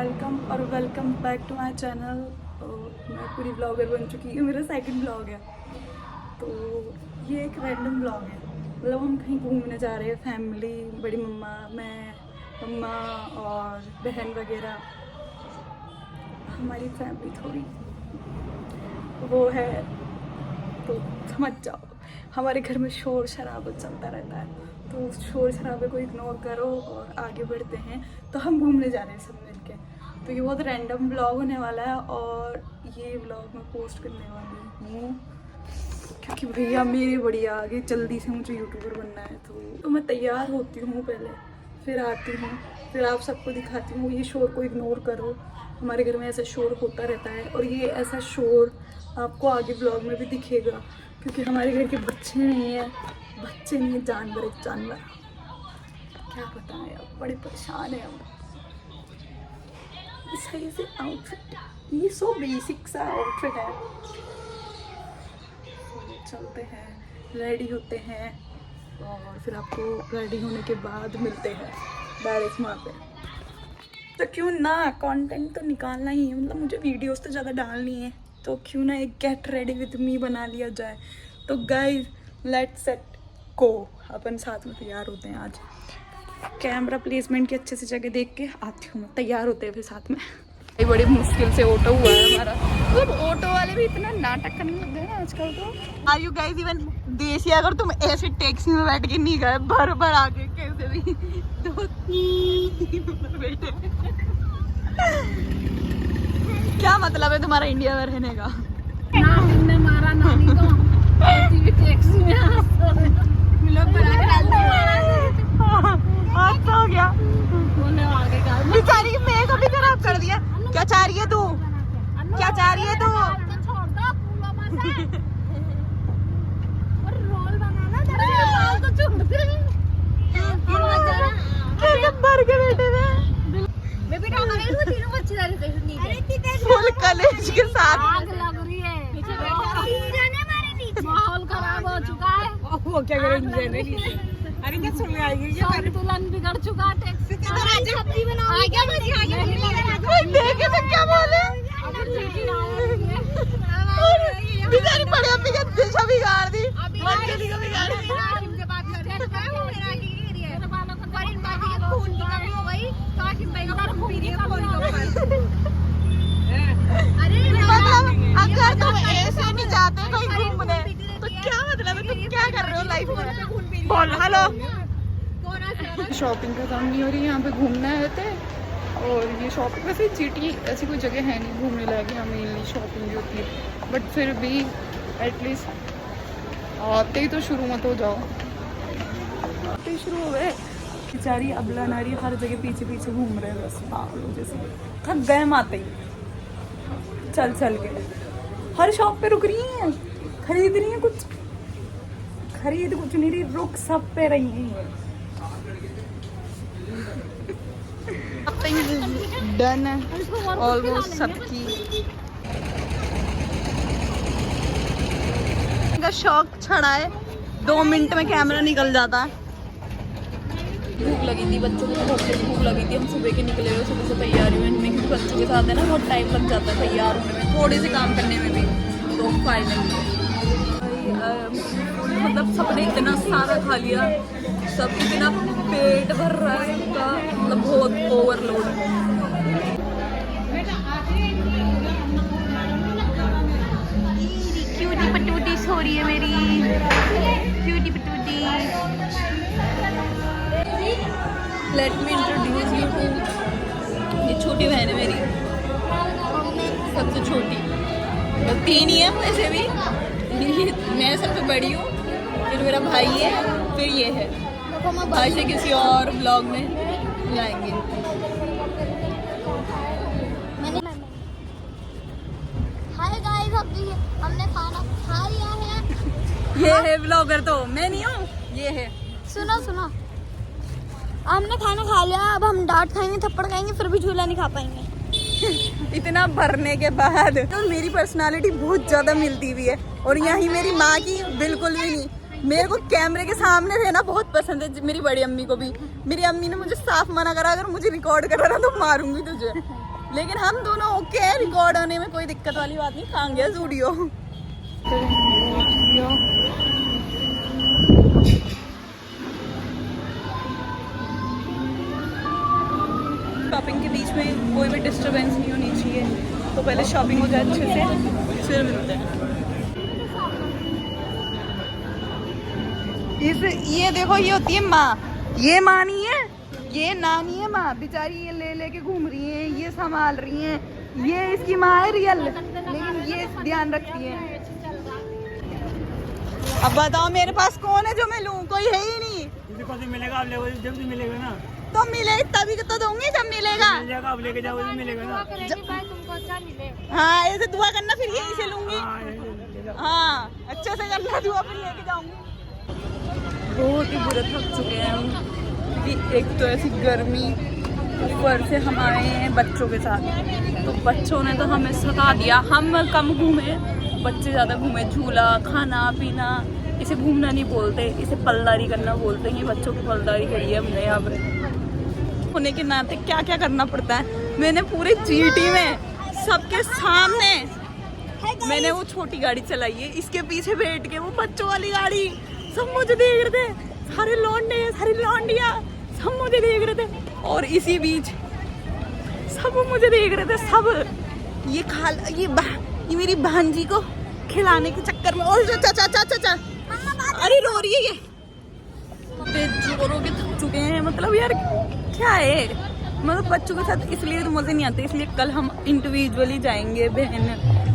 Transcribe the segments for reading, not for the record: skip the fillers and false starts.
Welcome back to my channel. मैं पूरी blogger बन चुकी हूँ, मेरा सेकंड ब्लॉग है। तो ये एक रैंडम ब्लॉग है, मतलब हम कहीं घूमने जा रहे हैं, फैमिली, बड़ी मम्मा, मैं, मम्मा और बहन वगैरह। हमारी फैमिली थोड़ी वो है, तो समझ जाओ। हमारे घर में शोर शराबा चलता रहता है, तो उस शोर शराबे को इग्नोर करो और आगे बढ़ते हैं। तो हम घूमने जा रहे हैं सब मिलके। तो ये बहुत रैंडम ब्लॉग होने वाला है और ये ब्लॉग मैं पोस्ट करने वाली हूँ क्योंकि भैया मेरी बड़ी आगे जल्दी से मुझे यूट्यूबर बनना है। तो मैं तैयार होती हूँ पहले, फिर आती हूँ, फिर आप सबको दिखाती हूँ। ये शोर को इग्नोर करो, हमारे घर में ऐसा शोर होता रहता है और ये ऐसा शोर आपको आगे ब्लॉग में भी दिखेगा क्योंकि हमारे घर के बच्चे नहीं है, जानवर, एक जानवर। क्या बताएं, अब बड़े परेशान है। अब सही से आउटफिट, ये सो बेसिक सा आउटफिट है। चलते हैं, रेडी होते हैं और फिर आपको रेडी होने के बाद मिलते हैं डायरेक्ट वहाँ पे। तो क्यों ना, कंटेंट तो निकालना ही है, मतलब मुझे वीडियोस तो ज़्यादा डालनी है, तो क्यों ना एक गेट रेडी विद मी बना लिया जाए। तो गाइज लेट्स सेट को अपन साथ में तैयार होते हैं। आज कैमरा प्लेसमेंट की अच्छे से जगह देख के आती हूँ मैं, तैयार होते हैं फिर साथ में। बड़ी मुश्किल से ऑटो हुआ है हमारा, मतलब ऑटो वाले भी इतना नाटक करने लग गए हैं आजकल। तो आर यू गाइज इवन देसी, अगर तुम ऐसे टैक्सी में बैठ के नहीं गए भर भर आगे कैसे भी दो बेटे क्या मतलब है तुम्हारा इंडिया में रहने का? ना हमने मारा नानी को टैक्सी में लोग बना के डाल आज तो हो गया, आगे का बेचारी मैं को भी खराब कर दिया। क्या चाह रही है तू, क्या चाह रही है तू? छोड़ दो पूरा मजा और रोल बनाना जरा बाल तो छोड़ दे। कैसे भर के बैठे थे मैं बेटा हमारे वो तीनों बच्चे जा रहे थे नीचे फुल कलेज के साथ। आग लग रही है माहौल खराब हो चुका है। वो क्या करेंगे? अरे क्या सुन आएगी, संतुलन बिगड़ चुका है। टैक्सी सब्जी बनाओ देखे तो क्या बोले, बेचारी बड़े अम्मी का दिशा बिगाड़ दी, मंजली को बिगाड़ दी। मतलब अगर तुम ऐसे नहीं जाते कहीं घूमने तो क्या मतलब है, तुम क्या कर रहे हो लाइफ में? बोल हेलो। शॉपिंग खत्म नहीं हो रही, यहाँ पे घूमना है थे। और ये शॉपिंग वैसे सिटी ऐसी कोई जगह है नहीं घूमने लायक, यहाँ मेनली शॉपिंग भी होती है, बट फिर भी एटलीस्ट आते ही तो शुरू मत हो जाओ। आते ही शुरू हो गए, बेचारी अबला नारी हर जगह पीछे पीछे घूम रहे हैं बस पागलों जैसे। थक गए हम आते ही, चल चल के हर शॉप पे रुक रही हैं, खरीद रही हैं कुछ, खरीद कुछ नहीं रही, रुक सब पे रही हैं। डन है ऑलमोस्ट सबकी का शौक छड़ा है, 2 मिनट में कैमरा निकल जाता है। भूख लगी थी, बच्चों को भूख लगी थी, हम सुबह के निकले हुए, सुबह से तैयारी में क्योंकि बच्चों के साथ है ना बहुत टाइम लग जाता है तैयार होने में, थोड़े से काम करने में भी। तो फाइनली मतलब सबने इतना सारा खा लिया, सब इतना पेट भर रहा है सबका, मतलब बहुत ओवरलोड। क्यूटी पटूटी सो रही है मेरी cutie patootie. Let me introduce you to, ये छोटी बहन है मेरी, सबसे छोटी, तो 3 ही है वैसे भी, मैं सबसे बड़ी हूँ, फिर मेरा भाई है, फिर ये है। भाई से किसी और ब्लॉग में लाएंगे। हाय गाइस, अभी हमने खाना खा लिया है। ये है ब्लॉगर, तो मैं नहीं हूँ, ये है। सुनो सुनो, हमने खाना खा लिया, अब हम डांट खाएंगे, थप्पड़ खाएंगे, फिर भी झूला नहीं खा पाएंगे। इतना भरने के बाद तो मेरी पर्सनालिटी बहुत ज्यादा मिलती हुई है और यहीं मेरी माँ की बिल्कुल भी नहीं। मेरे को कैमरे के सामने रहना बहुत पसंद है, मेरी बड़ी अम्मी को भी। मेरी अम्मी ने मुझे साफ मना करा, अगर मुझे रिकॉर्ड करा ना तो मारूंगी तुझे। लेकिन हम दोनों ओके हैं, रिकॉर्ड होने में कोई दिक्कत वाली बात नहीं। कहाँ गया स्टूडियो? शॉपिंग के बीच में कोई भी डिस्टरबेंस नहीं होनी चाहिए, तो पहले शॉपिंग हो जाए अच्छे से, फिर मिलते हैं। ये देखो, ये होती है माँ, ये माँ नहीं है, ये नानी है माँ। बेचारी ये ले लेके घूम रही है, ये संभाल रही है, ये इसकी माँ है रियल, लेकिन ये ध्यान रखती है। अब बताओ मेरे पास कौन है जो मैं लूँ? कोई है ही नहीं। मिलेगा, आप ले जब भी मिलेगा ना, तो मिले तभी तो दूंगी जब मिलेगा। मिलेगा, आप लेके जाओ, मिलेगा ना। तुमको अच्छा मिले। हाँ, ऐसे दुआ करना, फिर यहीं से लूंगी। हाँ, ले जाओ। हाँ, अच्छे से करना दुआ, फिर लेके जाऊंगी। बहुत ही बुरे थक चुके हैं हम, क्योंकि एक तो ऐसी गर्मी, ऊपर से हम आए हैं बच्चों के साथ, तो बच्चों ने तो हमें सता दिया। हम कम घूमे, बच्चे ज़्यादा घूमे। झूला, खाना पीना, इसे घूमना नहीं बोलते, इसे पलदारी करना बोलते हैं। बच्चों की पलदारी करी है हमने यहाँ पर। होने के नाते क्या क्या करना पड़ता है। मैंने पूरे जीटी में सबके सामने मैंने वो छोटी गाड़ी चलाई है, इसके पीछे बैठ के वो बच्चों वाली गाड़ी, सब मुझे देख रहे थे, सारे लौंडे सारी लौंडिया सब मुझे देख रहे थे। और इसी बीच सब मुझे देख रहे थे, सब ये मेरी भांजी को खिलाने के चक्कर में, और चा अरे रो रही है ये। जोरों के थक चुके हैं, मतलब यार क्या है, मतलब बच्चों के साथ इसलिए तो मजे नहीं आते। इसलिए कल हम इंडिविजुअली जाएंगे, बहन,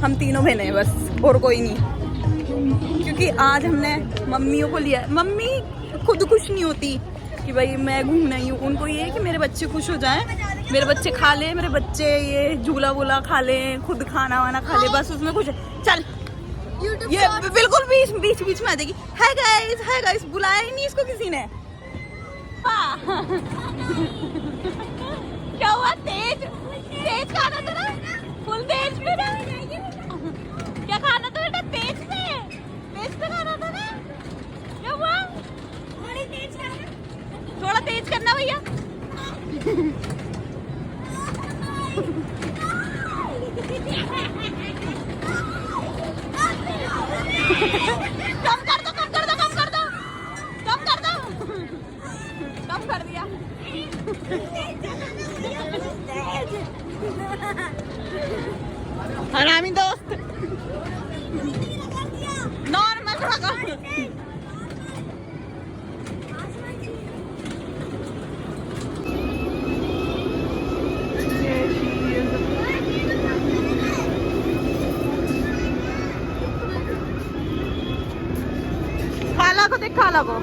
हम तीनों बहनें हैं बस, और कोई नहीं। क्योंकि आज हमने मम्मियों को लिया। मम्मी खुद खुश नहीं होती कि भाई मैं घूमना ही हूँ, उनको ये है कि मेरे बच्चे खुश हो जाएं, मेरे बच्चे खा ले, मेरे बच्चे ये झूला वूला खा ले, खुद खाना वाना खा ले, बस उसमें खुश है। चल ये बिल्कुल बीच में आ जाएगी। है गाइस, बुलाया ही नहीं इसको किसी ने। क्या हुआ? तेज खाना था ना, फुल तेज में ना। क्या खाना था बेटा? तेज पे खाना था ना। क्या हुआ? थोड़ा तेज करना भैया। कम कर दो। कम कर दिया। हरामी दोस्त, नॉर्मल थोड़ा कम। खाला को देख, खाला को।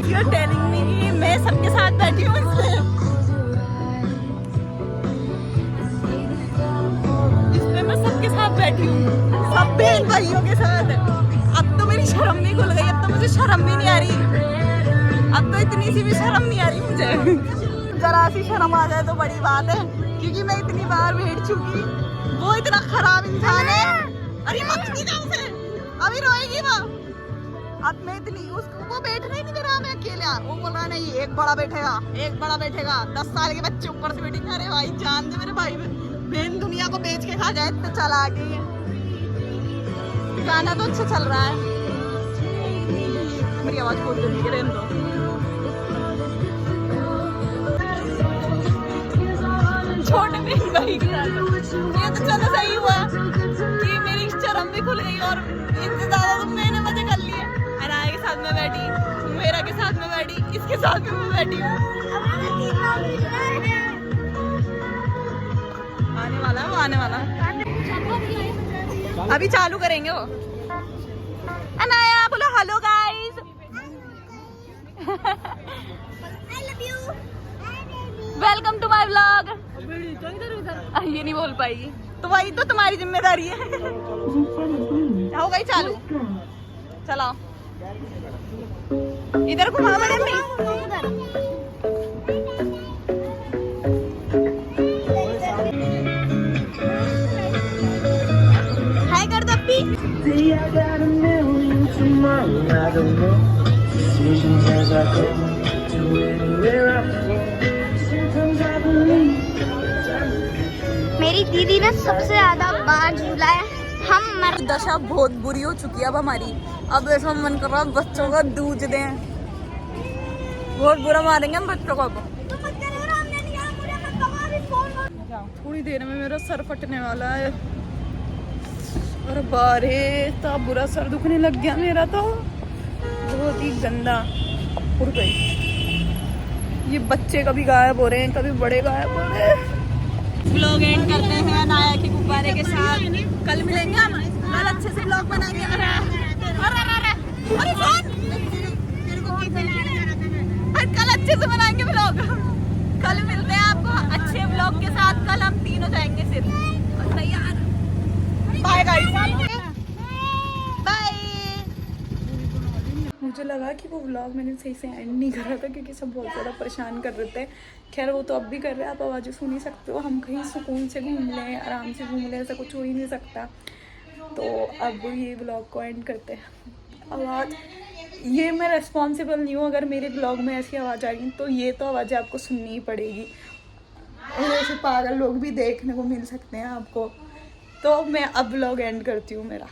You're telling me कि मैं सबके साथ बैठी हूँ इसलिए मैं सबके साथ बैठी हूँ, सब बहन भाइयों के साथ। अब तो मेरी शर्म भी खुल गई, अब तो मुझे शर्म भी नहीं आ रही। अब तो इतनी सी भी शर्म नहीं आ रही मुझे। जरा सी शर्म आ जाए तो बड़ी बात है, क्योंकि मैं इतनी बार बैठ चुकी। वो इतना खराब इंसान है। अरे मत से अभी रोएगी वो। अब मैं इतनी उसको, वो बैठना ही नहीं दे रहा, मैं अकेला। वो बोल रहा नहीं, एक बड़ा बैठेगा 10 साल के बच्चे ऊपर से बैठेंगे। अरे भाई जान दे मेरे भाई, बहन दुनिया को बेच के खा जाए तो चला गई। गाना तो अच्छा चल रहा है। मेरी आवाज खोल देती है, रहने दो। छोटे बहन भाई के साथ ये तो चलो सही हुआ कि मेरी शर्म भी खुल गई, और इतने ज्यादा तो मैंने मजे कर लिए। अनाया के साथ में बैठी, मेरा के साथ में बैठी, इसके साथ भी मैं बैठी हूँ। आने वाला अभी चालू करेंगे वो। अनाया बोलो hello guys. Welcome to my vlog. ये नहीं बोल पाएगी तो वही तो तुम्हारी जिम्मेदारी है। हो गई चालू, चलाओ। इधर घुमा बड़े में। हाय कर दप्पी। See, I got a million tomorrow. I don't know. Decisions as I go to anywhere I go. Sometimes I believe. मेरी दीदी ने सबसे ज्यादा बार झूला है। हम मर दशा बहुत बुरी हो चुकी है अब हमारी। अब ऐसा मन कर रहा है बच्चों का दूध दें, बहुत बुरा मारेंगे हम बच्चों को। अब थोड़ी देर में मेरा सर फटने वाला है। अरे बारे इतना बुरा सर दुखने लग गया मेरा तो, बहुत ही गंदा। उड़ गई। ये बच्चे कभी गायब हो रहे हैं, कभी बड़े गायब हो रहे हैं। व्लॉग एंड करते हैं अनाया के गुब्बारे के साथ। कल मिलेंगे हम, कल अच्छे से व्लॉग बनाएंगे। अरे फोन, कल अच्छे से बनाएंगे व्लॉग। कल मिलते हैं आपको अच्छे व्लॉग के साथ। कल हम तीनों जाएंगे सिर्फ। तैयार? Bye guys, bye. मुझे लगा कि वो व्लॉग मैंने सही से एंड नहीं कर रहा था क्योंकि सब बहुत ज़्यादा परेशान कर रहे थे। खैर वो तो अब भी कर रहे हैं, आप आवाज़ें सुन ही सकते हो। हम कहीं सुकून से घूम लें, आराम से घूम लें, ऐसा कुछ हो ही नहीं सकता। तो अब ये व्लॉग को एंड करते हैं। आवाज़ ये मैं रिस्पॉन्सिबल नहीं हूँ, अगर मेरे ब्लॉग में ऐसी आवाज़ आएगी तो ये तो आवाज़ें आपको सुननी ही पड़ेगी। और ऐसे पागल लोग भी देखने को मिल सकते हैं आपको। तो मैं अब ब्लॉग एंड करती हूँ मेरा।